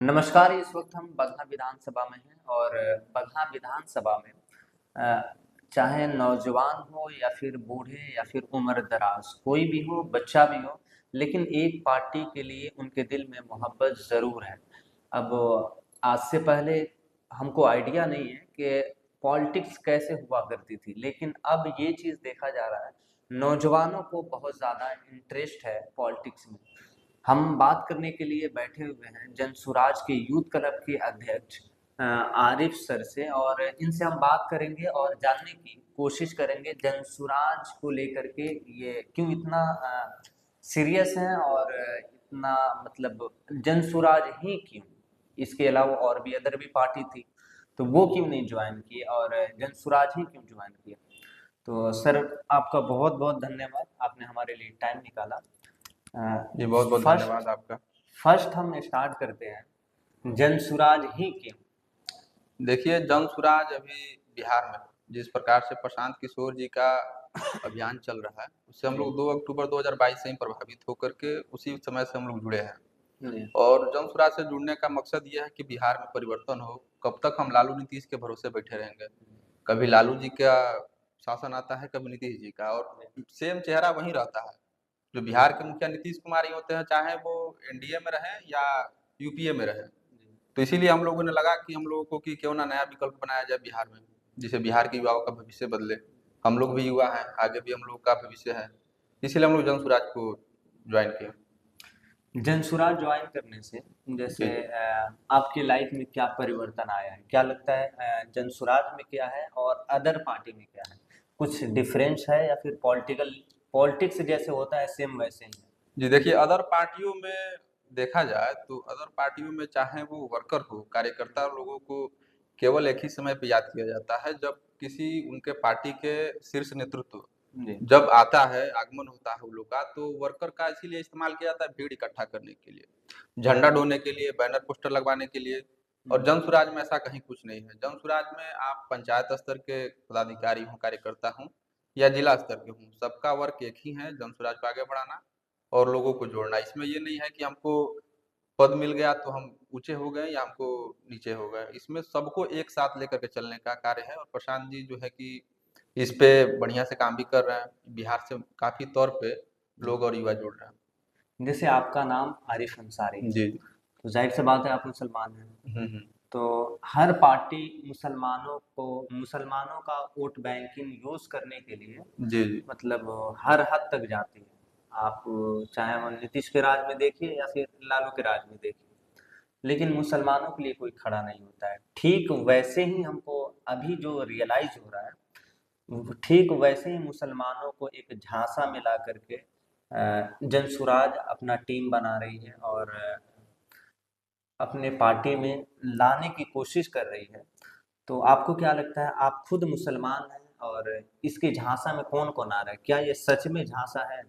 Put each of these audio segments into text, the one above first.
नमस्कार। इस वक्त हम बगहा विधानसभा में हैं और बगहा विधानसभा में अ, चाहे नौजवान हो या फिर बूढ़े या फिर उम्र दराज, कोई भी हो, बच्चा भी हो, लेकिन एक पार्टी के लिए उनके दिल में मोहब्बत ज़रूर है। अब आज से पहले हमको आइडिया नहीं है कि पॉलिटिक्स कैसे हुआ करती थी, लेकिन अब ये चीज़ देखा जा रहा है, नौजवानों को बहुत ज़्यादा इंटरेस्ट है पॉलिटिक्स में। हम बात करने के लिए बैठे हुए हैं जनसुराज के यूथ क्लब के अध्यक्ष आरिफ सर से, और इनसे हम बात करेंगे और जानने की कोशिश करेंगे जनसुराज को लेकर के ये क्यों इतना सीरियस हैं, और इतना मतलब जनसुराज ही क्यों, इसके अलावा और भी अदर भी पार्टी थी, तो वो क्यों नहीं ज्वाइन की, और जनसुराज ही क्यों ज्वाइन किया। तो सर, आपका बहुत बहुत धन्यवाद, आपने हमारे लिए टाइम निकाला। जी, बहुत बहुत फर्स्ट धन्यवाद आपका। फर्स्ट हम स्टार्ट करते हैं, जनसुराज ही क्यों। देखिए, जन सुराज अभी बिहार में जिस प्रकार से प्रशांत किशोर जी का अभियान चल रहा है, उससे हम जी लोग 2 अक्टूबर 2022 से ही प्रभावित होकर के उसी समय से हम लोग जुड़े हैं। जी और जन सुराज से जुड़ने का मकसद ये है कि बिहार में परिवर्तन हो। कब तक हम लालू नीतीश के भरोसे बैठे रहेंगे? कभी लालू जी का शासन आता है, कभी नीतीश जी का, और सेम चेहरा वही रहता है। जो बिहार के मुखिया नीतीश कुमार ही होते हैं, चाहे वो एनडीए में रहें या यूपीए में रहें। तो इसीलिए हम लोगों ने लगा कि हम लोगों को कि क्यों ना नया विकल्प बनाया जाए बिहार में, जिससे बिहार के युवाओं का भविष्य बदले। हम लोग भी युवा हैं, आगे भी हम लोग का भविष्य है। इसीलिए हम लोग जन सुराज को ज्वाइन किए। जनसुराज ज्वाइन करने से जैसे जी, जी। आपकी लाइफ में क्या परिवर्तन आया है, क्या लगता है जनसुराज में क्या है और अदर पार्टी में क्या है, कुछ डिफरेंस है या फिर पॉलिटिक्स जैसे होता है सेम वैसे ही है। जी, देखिए, अदर पार्टियों में देखा जाए तो अदर पार्टियों में चाहे वो वर्कर हो, कार्यकर्ता लोगों को केवल एक ही समय पे याद किया जाता है, जब किसी उनके पार्टी के शीर्ष नेतृत्व जी जब आता है, आगमन होता है उन लोग का, तो वर्कर का इसीलिए इस्तेमाल किया जाता है भीड़ इकट्ठा करने के लिए, झंडा ढोने के लिए, बैनर पोस्टर लगवाने के लिए। और जन सुराज में ऐसा कहीं कुछ नहीं है। जन सुराज में आप पंचायत स्तर के पदाधिकारी हों, कार्यकर्ता हों, या जिला स्तर के हों, सबका वर्क एक ही है, जन सुराज को आगे बढ़ाना और लोगों को जोड़ना। इसमें ये नहीं है कि हमको पद मिल गया तो हम ऊँचे हो गए या हमको नीचे हो गए। इसमें सबको एक साथ लेकर के चलने का कार्य है, और प्रशांत जी जो है कि इस पे बढ़िया से काम भी कर रहे हैं। बिहार से काफ़ी तौर पे लोग और युवा जुड़ रहे हैं। जैसे आपका नाम आरिफ अंसारी है, जी, जी। तो जाहिर सी बात है आप मुसलमान हैं। हुँ, हुँ। तो हर पार्टी मुसलमानों का वोट बैंकिंग यूज़ करने के लिए जी, जी। मतलब हर हद तक जाती है। आप चाहे वो नीतीश के राज में देखिए या फिर लालू के राज में देखिए, लेकिन मुसलमानों के लिए कोई खड़ा नहीं होता है। ठीक वैसे ही हमको अभी जो रियलाइज़ हो रहा है, ठीक वैसे ही मुसलमानों को एक झांसा में ला करके जनसुराज अपना टीम बना रही है और अपने पार्टी में लाने की कोशिश कर रही है। तो आपको क्या लगता है, आप खुद मुसलमान हैं और इसके झांसा में कौन-कौन आ रहा है? क्या ये सच में झांसा है?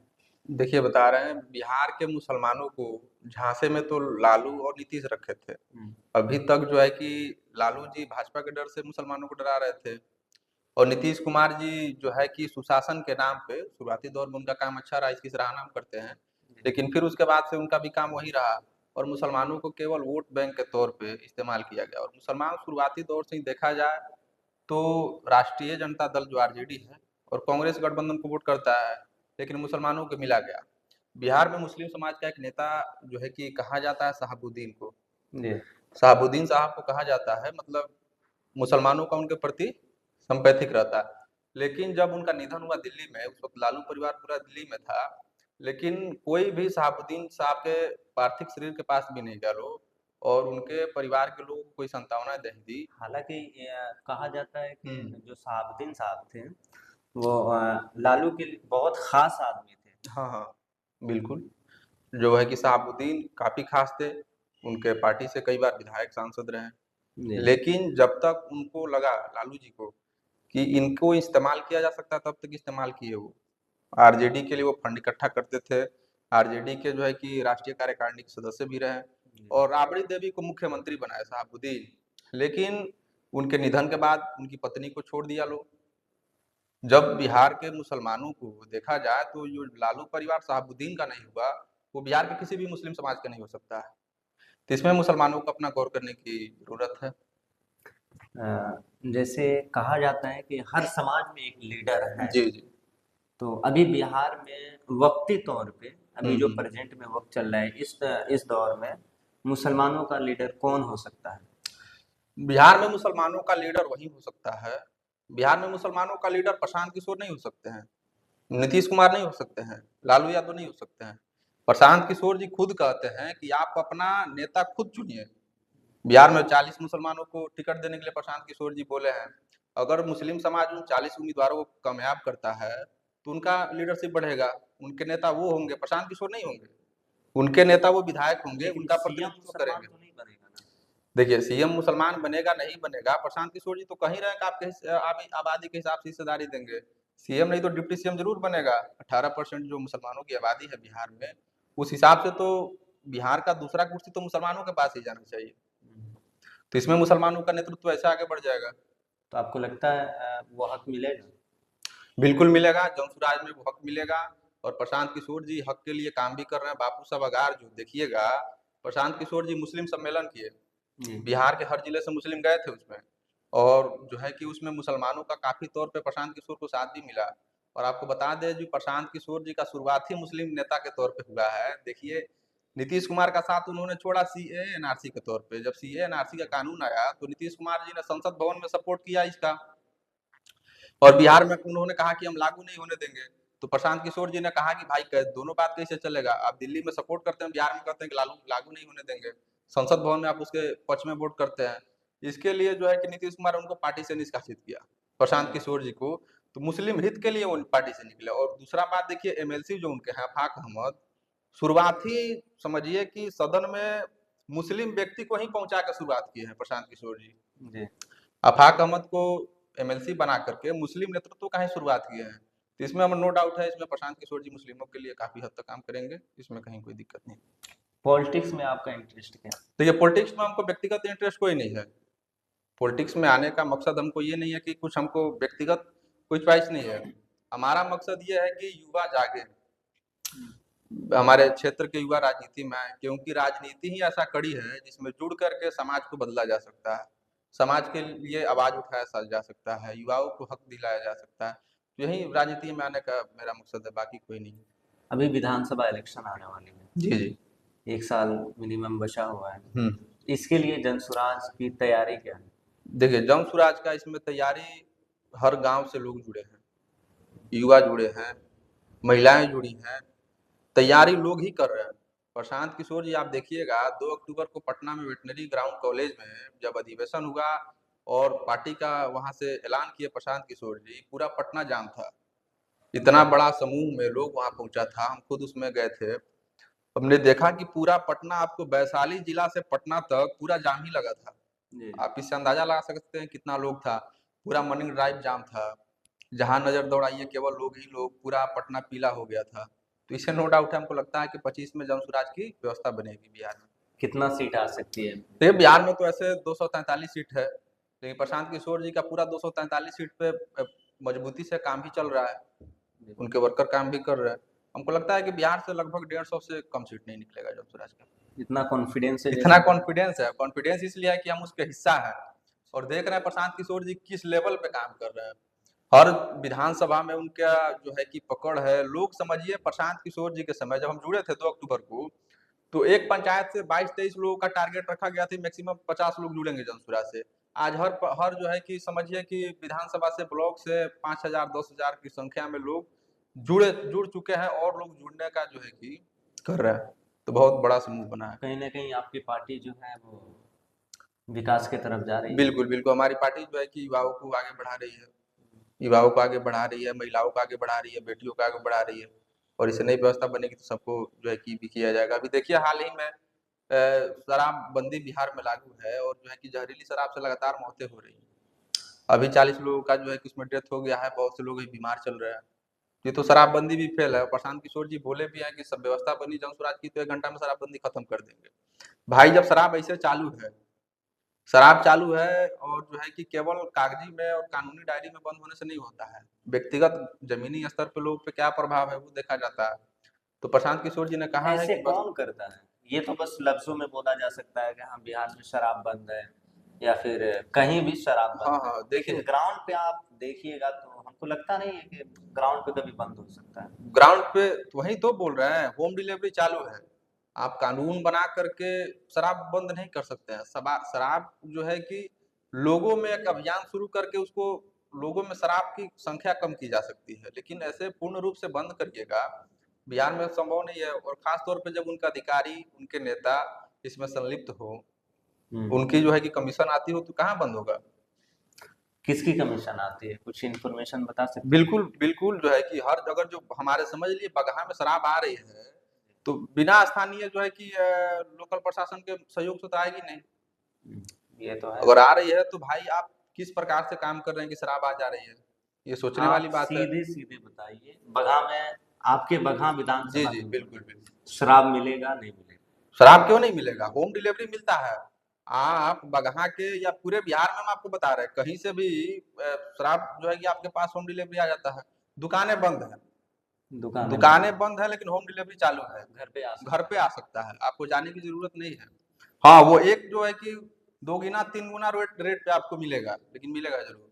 देखिए, बता रहे हैं, बिहार के मुसलमानों को झांसे में तो लालू और नीतीश रखे थे। हुँ, अभी तक जो है कि लालू जी भाजपा के डर से मुसलमानों को डरा रहे थे, और नीतीश कुमार जी जो है कि सुशासन के नाम पे शुरुआती दौर में उनका काम अच्छा रहा, इसकी सराहना हम करते हैं। जी, लेकिन फिर उसके बाद से उनका भी काम वही रहा, और मुसलमानों को केवल वोट बैंक के तौर पे इस्तेमाल किया गया। और मुसलमान शुरुआती दौर से ही देखा जाए तो राष्ट्रीय जनता दल जो आरजेडी है और कांग्रेस गठबंधन को वोट करता है, लेकिन मुसलमानों को मिला गया। बिहार में मुस्लिम समाज का एक नेता जो है कि कहा जाता है शहाबुद्दीन को। जी, शहाबुद्दीन साहब को कहा जाता है, मतलब मुसलमानों का उनके प्रति संपैथिक रहता है। लेकिन जब उनका निधन हुआ दिल्ली में, उस वक़्त लालू परिवार पूरा दिल्ली में था, लेकिन कोई भी शहाबुद्दीन साहब के पार्थिव शरीर के पास भी नहीं गया लोग, और उनके परिवार के लोगों को कोई सांत्वना नहीं दी। हालाँकि कहा जाता है हुँ। कि जो शहाबुद्दीन साहब थे, वो लालू के लिए बहुत ख़ास आदमी थे। हाँ, हाँ, बिल्कुल। जो है कि शहाबुद्दीन काफ़ी ख़ास थे, उनके पार्टी से कई बार विधायक, सांसद रहे हैं। जी, लेकिन जब तक उनको लगा, लालू जी को, कि इनको इस्तेमाल किया जा सकता है, तब तक इस्तेमाल किए वो। आरजेडी के लिए वो फंड इकट्ठा करते थे। आरजेडी के जो है कि राष्ट्रीय कार्यकारिणी के सदस्य भी रहे, जी, और राबड़ी देवी को मुख्यमंत्री बनाया शहाबुद्दीन। लेकिन उनके निधन के बाद उनकी पत्नी को छोड़ दिया लोग। जब बिहार के मुसलमानों को देखा जाए तो जो लालू परिवार शहाबुद्दीन का नहीं हुआ, वो बिहार के किसी भी मुस्लिम समाज का नहीं हो सकता है। तो इसमें मुसलमानों को अपना गौर करने की जरूरत है। जैसे कहा जाता है कि हर समाज में एक लीडर है, जी जी। तो अभी बिहार में वक्ती तौर पे, अभी जो हम्म। प्रेजेंट में वक्त चल रहा है इस दौर में मुसलमानों का लीडर कौन हो सकता है? बिहार में मुसलमानों का लीडर वही हो सकता है। बिहार में मुसलमानों का लीडर प्रशांत किशोर नहीं हो सकते हैं, नीतीश कुमार नहीं हो सकते हैं, लालू यादव नहीं हो सकते हैं। प्रशांत किशोर जी खुद कहते हैं कि आप अपना नेता खुद चुनिए। बिहार में 40 मुसलमानों को टिकट देने के लिए प्रशांत किशोर जी बोले हैं। अगर मुस्लिम समाज उन 40 उम्मीदवारों को कामयाब करता है तो उनका लीडरशिप बढ़ेगा। उनके नेता वो होंगे, प्रशांत किशोर नहीं होंगे। उनके नेता वो विधायक होंगे, लेकिन उनका सीएम प्रतिनिधित्व मुसलमान करेंगे। तो नहीं बनेगा ना। देखिए, सीएम मुसलमान बनेगा नहीं बनेगा, प्रशांत किशोर जी तो कहीं रहे कि आपके आबादी के हिसाब से हिस्सेदारी देंगे। सीएम नहीं तो डिप्टी सीएम जरूर बनेगा। 18% जो मुसलमानों की आबादी है बिहार में, उस हिसाब से तो बिहार का दूसरा कुर्सी तो मुसलमानों के पास ही जाना चाहिए। तो इसमें मुसलमानों का नेतृत्व ऐसे आगे बढ़ जाएगा। तो आपको लगता है वो हक मिलेगा? बिल्कुल मिलेगा, जमसुराज में वो हक मिलेगा। और प्रशांत किशोर जी हक के लिए काम भी कर रहे हैं। बापू साहब अगार जो देखिएगा, प्रशांत किशोर जी मुस्लिम सम्मेलन किए, जी। बिहार के हर जिले से मुस्लिम गए थे उसमें। और जो है कि उसमें मुसलमानों का काफी तौर पे प्रशांत किशोर को साथ भी मिला। और आपको बता दें जी, प्रशांत किशोर जी का शुरुआत ही मुस्लिम नेता के तौर पे हुआ है। देखिए, नीतीश कुमार का साथ उन्होंने छोड़ा सीए एनआरसी के तौर पे। जब सीए एनआरसी का कानून आया तो नीतीश कुमार जी ने संसद भवन में सपोर्ट किया इसका, और बिहार में उन्होंने कहा कि हम लागू नहीं होने देंगे। तो प्रशांत किशोर जी ने कहा कि भाई दोनों बात कैसे चलेगा, आप दिल्ली में सपोर्ट करते हैं, बिहार में कहते हैं कि लागू लागू नहीं होने देंगे, संसद भवन में आप उसके पक्ष में वोट करते हैं। इसके लिए जो है कि नीतीश कुमार उनको पार्टी से निष्कासित किया, प्रशांत किशोर जी को। तो मुस्लिम हित के लिए वो पार्टी से निकले। और दूसरा बात देखिए, एमएलसी जो उनके हैं अफाक अहमद, शुरुआत ही समझिए कि सदन में मुस्लिम व्यक्ति को ही पहुंचा कर शुरुआत की है प्रशांत किशोर जी। जी। आफाक अहमद को एमएलसी बना करके मुस्लिम नेतृत्व का ही शुरुआत किए हैं। तो इसमें हमें नो डाउट है, इसमें प्रशांत किशोर जी मुस्लिमों के लिए काफी हद तक काम करेंगे, इसमें कहीं कोई दिक्कत नहीं। पॉलिटिक्स में आपका इंटरेस्ट क्या है? देखिए, पॉलिटिक्स में हमको व्यक्तिगत इंटरेस्ट कोई नहीं है। पॉलिटिक्स में आने का मकसद हमको ये नहीं है कि कुछ हमको व्यक्तिगत कोई च्वाइस नहीं है। हमारा मकसद ये है कि युवा जागे, हमारे क्षेत्र के युवा राजनीति में आए, क्योंकि राजनीति ही ऐसा कड़ी है जिसमें जुड़ करके समाज को बदला जा सकता है, समाज के लिए आवाज उठाया जा सकता है, युवाओं को हक दिलाया जा सकता है। तो यही राजनीति में आने का मेरा मकसद है, बाकी कोई नहीं। अभी विधानसभा इलेक्शन आने वाली है, जी जी। 1 साल मिनिमम बचा हुआ है, हम्म। इसके लिए जनसुराज की तैयारी क्या है? देखिए, जन सुराज का इसमें तैयारी, हर गांव से लोग जुड़े हैं, युवा जुड़े हैं, महिलाएं जुड़ी हैं, तैयारी लोग ही कर रहे हैं। प्रशांत किशोर जी आप देखिएगा, 2 अक्टूबर को पटना में वेटनरी ग्राउंड कॉलेज में जब अधिवेशन हुआ और पार्टी का वहां से ऐलान किए प्रशांत किशोर जी, पूरा पटना जाम था। इतना बड़ा समूह में लोग वहां पहुंचा था, हम खुद उसमें गए थे। हमने देखा कि पूरा पटना, आपको वैशाली जिला से पटना तक पूरा जाम ही लगा था। जी। आप इससे अंदाजा लगा सकते हैं कितना लोग था। पूरा मर्निंग ड्राइव जाम था, जहां नजर दौड़ाइए केवल लोग ही लोग, पूरा पटना पीला हो गया था। तो इससे नो डाउट है, हमको लगता है कि 25 में जनसुराज की व्यवस्था बनेगी बिहार में। कितना सीट आ सकती है? देखिए, बिहार में तो ऐसे 243 सीट है, लेकिन प्रशांत किशोर जी का पूरा 243 सीट पे मजबूती से काम भी चल रहा है, उनके वर्कर काम भी कर रहे हैं। हमको लगता है कि बिहार से लगभग 150 से कम सीट नहीं निकलेगा जनसुराज का। इतना कॉन्फिडेंस है इतना जैसे? कॉन्फिडेंस है, कॉन्फिडेंस इसलिए है कि हम उसके हिस्सा हैं और देख रहे हैं प्रशांत किशोर जी किस लेवल पे काम कर रहे हैं। हर विधानसभा में उनका जो है कि पकड़ है। लोग समझिए, प्रशांत किशोर जी के समय जब हम जुड़े थे 2 अक्टूबर को, तो एक पंचायत से 22-23 लोगों का टारगेट रखा गया था, मैक्सिमम 50 लोग जुड़ेंगे जनसुरा से। आज हर जो है कि समझिए कि विधानसभा से, ब्लॉक से 5,000 10,000 की संख्या में लोग जुड़ चुके हैं, और लोग जुड़ने का जो है कि कर रहे हैं। तो बहुत बड़ा समूह बना है। कहीं ना कहीं आपकी पार्टी जो है वो विकास की तरफ जा रही है। बिल्कुल बिल्कुल, हमारी पार्टी जो है कि युवाओं को आगे बढ़ा रही है, युवाओं को आगे बढ़ा रही है, महिलाओं को आगे बढ़ा रही है, बेटियों को आगे बढ़ा रही है। और इससे नई व्यवस्था बनेगी तो सबको जो है कि भी किया जाएगा। अभी देखिए, हाल ही में शराबबंदी बिहार में लागू है, और जो है कि जहरीली शराब से लगातार मौतें हो रही हैं। अभी 40 लोगों का जो है कि उसमें डेथ हो गया है, बहुत से लोग अभी बीमार चल रहे हैं। ये तो शराबबंदी भी फेल है। प्रशांत किशोर जी बोले भी हैं कि सब व्यवस्था बनी जनसुराज की तो 1 घंटा में शराबबंदी खत्म कर देंगे। भाई, जब शराब ऐसे चालू है, शराब चालू है, और जो है कि केवल कागजी में और कानूनी डायरी में बंद होने से नहीं होता है, व्यक्तिगत जमीनी स्तर पे लोग पे क्या प्रभाव है वो देखा जाता है। तो प्रशांत किशोर जी ने कहा है ऐसे कि बस कौन करता है? ये तो बस लफ्जों में बोला जा सकता है कि हाँ बिहार में शराब बंद है या फिर कहीं भी शराब हाँ बंद है, हाँ लेकिन देखिए, ग्राउंड पे आप देखिएगा तो हमको लगता नहीं है कि ग्राउंड पे कभी बंद हो सकता है। ग्राउंड पे तो वही तो बोल रहे हैं, होम डिलीवरी चालू है। आप कानून बना करके शराब बंद नहीं कर सकते हैं। शराब जो है कि लोगों में एक अभियान शुरू करके उसको, लोगों में शराब की संख्या कम की जा सकती है, लेकिन ऐसे पूर्ण रूप से बंद करिएगा बिहार में संभव नहीं है। और खास तौर पे जब उनका अधिकारी, उनके नेता इसमें संलिप्त हो, उनकी जो है कि कमीशन आती हो, तो कहाँ बंद होगा। किसकी कमीशन आती है, कुछ इन्फॉर्मेशन बता सकते हैं? बिल्कुल बिल्कुल, जो है कि हर जगह जो हमारे समझ लिए बगहा में शराब आ रही है, तो बिना स्थानीय जो है कि लोकल प्रशासन के सहयोग से तो आएगी नहीं। ये तो है। अगर आ रही है तो भाई आप किस प्रकार से काम कर रहे हैं कि शराब आ जा रही है, ये सोचने आप वाली बात है। सीधे सीधे बताइए, बगहा में, आपके बगहा जी विधानसभा जी में बिल्कुल बिल्कुल। शराब मिलेगा नहीं मिलेगा? शराब क्यों नहीं मिलेगा, होम डिलीवरी मिलता है। आप बगहा के या पूरे बिहार में हम आपको बता रहे हैं, कहीं से भी शराब जो है कि आपके पास होम डिलीवरी आ जाता है। दुकानें बंद है, दुकानें बंद है, लेकिन होम डिलीवरी चालू है। घर पे आ घर सकता पे आ सकता है, आपको जाने की जरूरत नहीं है। हाँ, वो एक जो है कि 2 गुना 3 गुना रेट रेट पे आपको मिलेगा, लेकिन मिलेगा जरूर।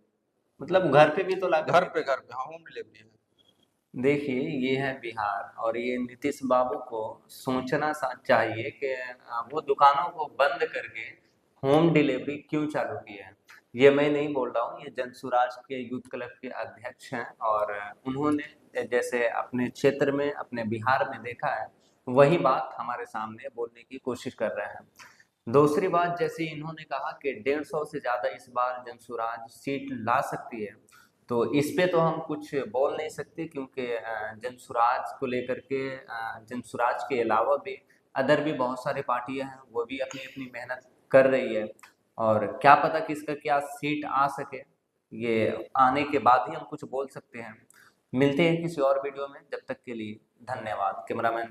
मतलब घर पे भी तो ला घर करके पे, देगा। घर पे, हाँ, होम डिलीवरी है। देखिए ये है बिहार, और ये नीतीश बाबू को सोचना चाहिए कि वो दुकानों को बंद करके होम डिलीवरी क्यों चालू की है। ये मैं नहीं बोल रहा हूँ, ये जनसुराज के यूथ क्लब के अध्यक्ष हैं, और उन्होंने जैसे अपने क्षेत्र में, अपने बिहार में देखा है, वही बात हमारे सामने बोलने की कोशिश कर रहे हैं। दूसरी बात, जैसे इन्होंने कहा कि 150 से ज़्यादा इस बार जनसुराज सीट ला सकती है, तो इस पे तो हम कुछ बोल नहीं सकते, क्योंकि जनसुराज को लेकर के जनसुराज के अलावा भी अदर भी बहुत सारी पार्टियां हैं, वो भी अपनी अपनी मेहनत कर रही है, और क्या पता किसका क्या सीट आ सके, ये आने के बाद ही हम कुछ बोल सकते हैं। मिलते हैं किसी और वीडियो में, जब तक के लिए धन्यवाद। कैमरामैन